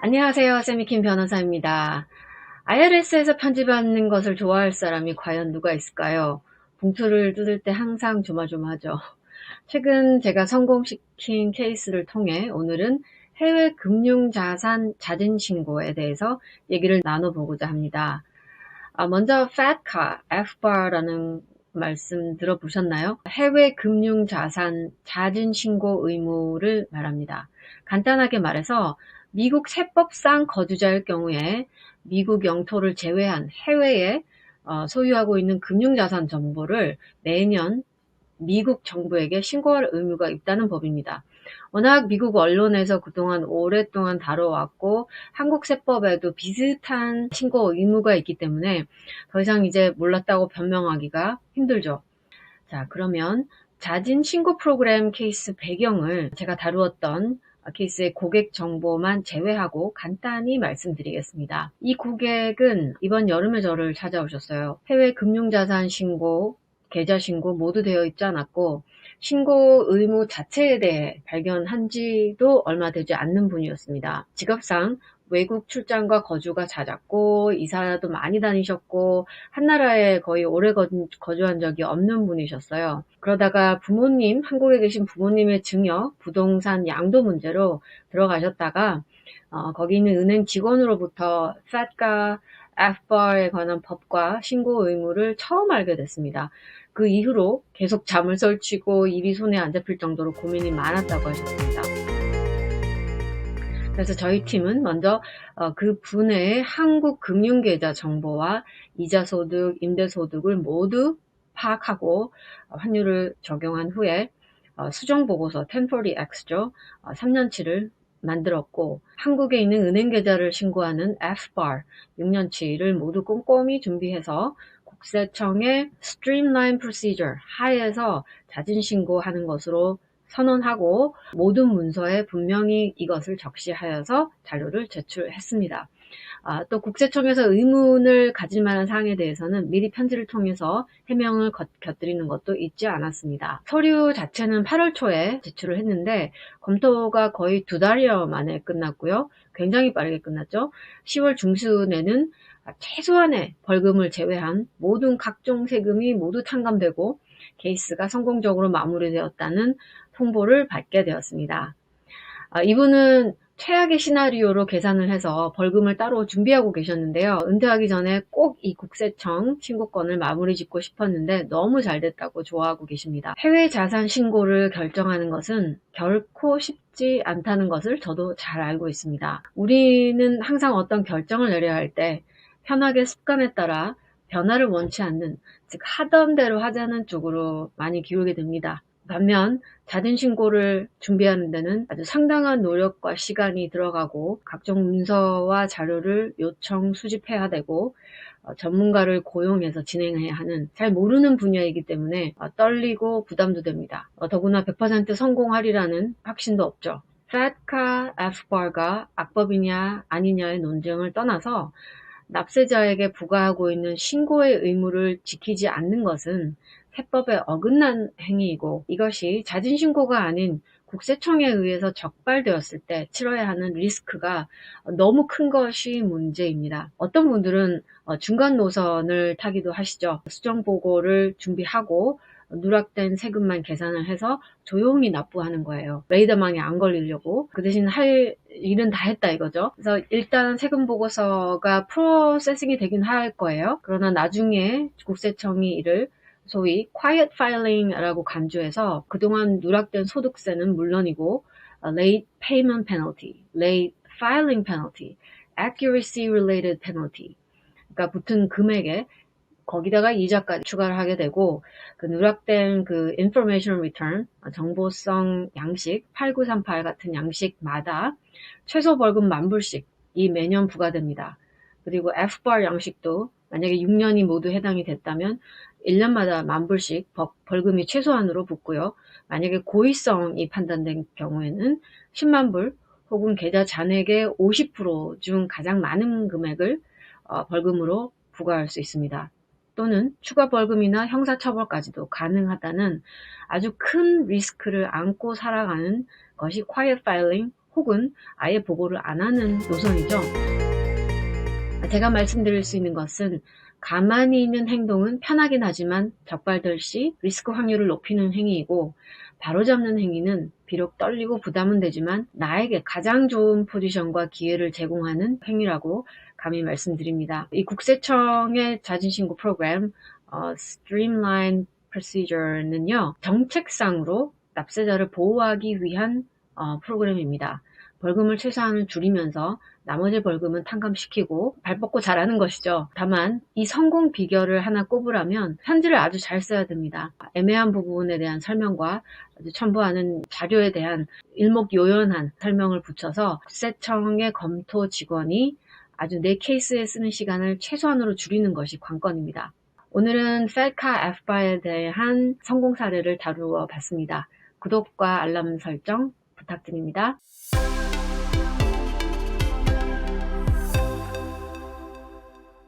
안녕하세요. 세미킴 변호사입니다. IRS에서 편집하는 것을 좋아할 사람이 과연 누가 있을까요? 봉투를 뜯을 때 항상 조마조마하죠. 최근 제가 성공시킨 케이스를 통해 오늘은 해외 금융자산 자진신고에 대해서 얘기를 나눠보고자 합니다. 먼저 FATCA, FBAR라는 말씀 들어보셨나요? 해외 금융자산 자진신고 의무를 말합니다. 간단하게 말해서 미국 세법상 거주자일 경우에 미국 영토를 제외한 해외에 소유하고 있는 금융자산 정보를 매년 미국 정부에게 신고할 의무가 있다는 법입니다. 워낙 미국 언론에서 그동안 오랫동안 다뤄왔고 한국 세법에도 비슷한 신고 의무가 있기 때문에 더 이상 이제 몰랐다고 변명하기가 힘들죠. 자, 그러면 자진 신고 프로그램 케이스 배경을 제가 다루었던 케이스의 고객 정보만 제외하고 간단히 말씀드리겠습니다. 이 고객은 이번 여름에 저를 찾아오셨어요. 해외 금융자산 신고, 계좌 신고 모두 되어 있지 않았고 신고 의무 자체에 대해 발견한 지도 얼마 되지 않는 분이었습니다. 직업상 외국 출장과 거주가 잦았고 이사도 많이 다니셨고 한 나라에 거의 오래 거주한 적이 없는 분이셨어요. 그러다가 부모님, 한국에 계신 부모님의 증여, 부동산 양도 문제로 들어가셨다가 거기 있는 은행 직원으로부터 FATCA, FBAR에 관한 법과 신고 의무를 처음 알게 됐습니다. 그 이후로 계속 잠을 설치고 일이 손에 안 잡힐 정도로 고민이 많았다고 하셨습니다. 그래서 저희 팀은 먼저 그 분의 한국 금융계좌 정보와 이자소득, 임대소득을 모두 파악하고 환율을 적용한 후에 수정보고서 1040X죠. 3년치를 만들었고 한국에 있는 은행 계좌를 신고하는 FBAR 6년치를 모두 꼼꼼히 준비해서 국세청의 Streamline Procedure 하에서 자진 신고하는 것으로 선언하고 모든 문서에 분명히 이것을 적시하여서 자료를 제출했습니다. 또 국세청에서 의문을 가질 만한 사항에 대해서는 미리 편지를 통해서 해명을 곁들이는 것도 잊지 않았습니다. 서류 자체는 8월 초에 제출을 했는데 검토가 거의 2달여 만에 끝났고요. 굉장히 빠르게 끝났죠. 10월 중순에는 최소한의 벌금을 제외한 모든 각종 세금이 모두 탕감되고 케이스가 성공적으로 마무리되었다는 통보를 받게 되었습니다. 이분은 최악의 시나리오로 계산을 해서 벌금을 따로 준비하고 계셨는데요. 은퇴하기 전에 꼭 이 국세청 신고권을 마무리 짓고 싶었는데 너무 잘 됐다고 좋아하고 계십니다. 해외 자산 신고를 결정하는 것은 결코 쉽지 않다는 것을 저도 잘 알고 있습니다. 우리는 항상 어떤 결정을 내려야 할 때 편하게 습관에 따라 변화를 원치 않는, 즉 하던 대로 하자는 쪽으로 많이 기울게 됩니다. 반면 자진신고를 준비하는 데는 아주 상당한 노력과 시간이 들어가고 각종 문서와 자료를 요청 수집해야 되고 전문가를 고용해서 진행해야 하는 잘 모르는 분야이기 때문에 떨리고 부담도 됩니다. 더구나 100% 성공하리라는 확신도 없죠. FATCA, FBAR가 악법이냐 아니냐의 논쟁을 떠나서 납세자에게 부과하고 있는 신고의 의무를 지키지 않는 것은 세법에 어긋난 행위이고 이것이 자진신고가 아닌 국세청에 의해서 적발되었을 때 치러야 하는 리스크가 너무 큰 것이 문제입니다. 어떤 분들은 중간 노선을 타기도 하시죠. 수정보고를 준비하고 누락된 세금만 계산을 해서 조용히 납부하는 거예요. 레이더망에 안 걸리려고. 그 대신 할 일은 다 했다 이거죠. 그래서 일단 세금 보고서가 프로세싱이 되긴 할 거예요. 그러나 나중에 국세청이 이를 소위 quiet filing라고 간주해서 그동안 누락된 소득세는 물론이고 late payment penalty, late filing penalty, accuracy related penalty 그러니까 붙은 금액에 거기다가 이자까지 추가를 하게 되고 그 누락된 그 information return 정보성 양식 8938 같은 양식마다 최소 벌금 10,000불씩이 매년 부과됩니다. 그리고 FBAR 양식도 만약에 6년이 모두 해당이 됐다면 1년마다 10,000불씩 벌금이 최소한으로 붙고요. 만약에 고의성이 판단된 경우에는 100,000불 혹은 계좌 잔액의 50%중 가장 많은 금액을 벌금으로 부과할 수 있습니다. 또는 추가 벌금이나 형사처벌까지도 가능하다는 아주 큰 리스크를 안고 살아가는 것이 quiet filing 혹은 아예 보고를 안 하는 노선이죠. 제가 말씀드릴 수 있는 것은 가만히 있는 행동은 편하긴 하지만 적발될 시 리스크 확률을 높이는 행위이고, 바로잡는 행위는 비록 떨리고 부담은 되지만 나에게 가장 좋은 포지션과 기회를 제공하는 행위라고 감히 말씀드립니다. 이 국세청의 자진신고 프로그램 Streamline Procedure는요, 정책상으로 납세자를 보호하기 위한 프로그램입니다. 벌금을 최소한을 줄이면서 나머지 벌금은 탕감시키고 발 뻗고 잘하는 것이죠. 다만 이 성공 비결을 하나 꼽으라면 편지를 아주 잘 써야 됩니다. 애매한 부분에 대한 설명과 첨부하는 자료에 대한 일목요연한 설명을 붙여서 국세청의 검토 직원이 아주 내 케이스에 쓰는 시간을 최소한으로 줄이는 것이 관건입니다. 오늘은 셀카 FBA에 대한 성공 사례를 다루어 봤습니다. 구독과 알람 설정 부탁드립니다.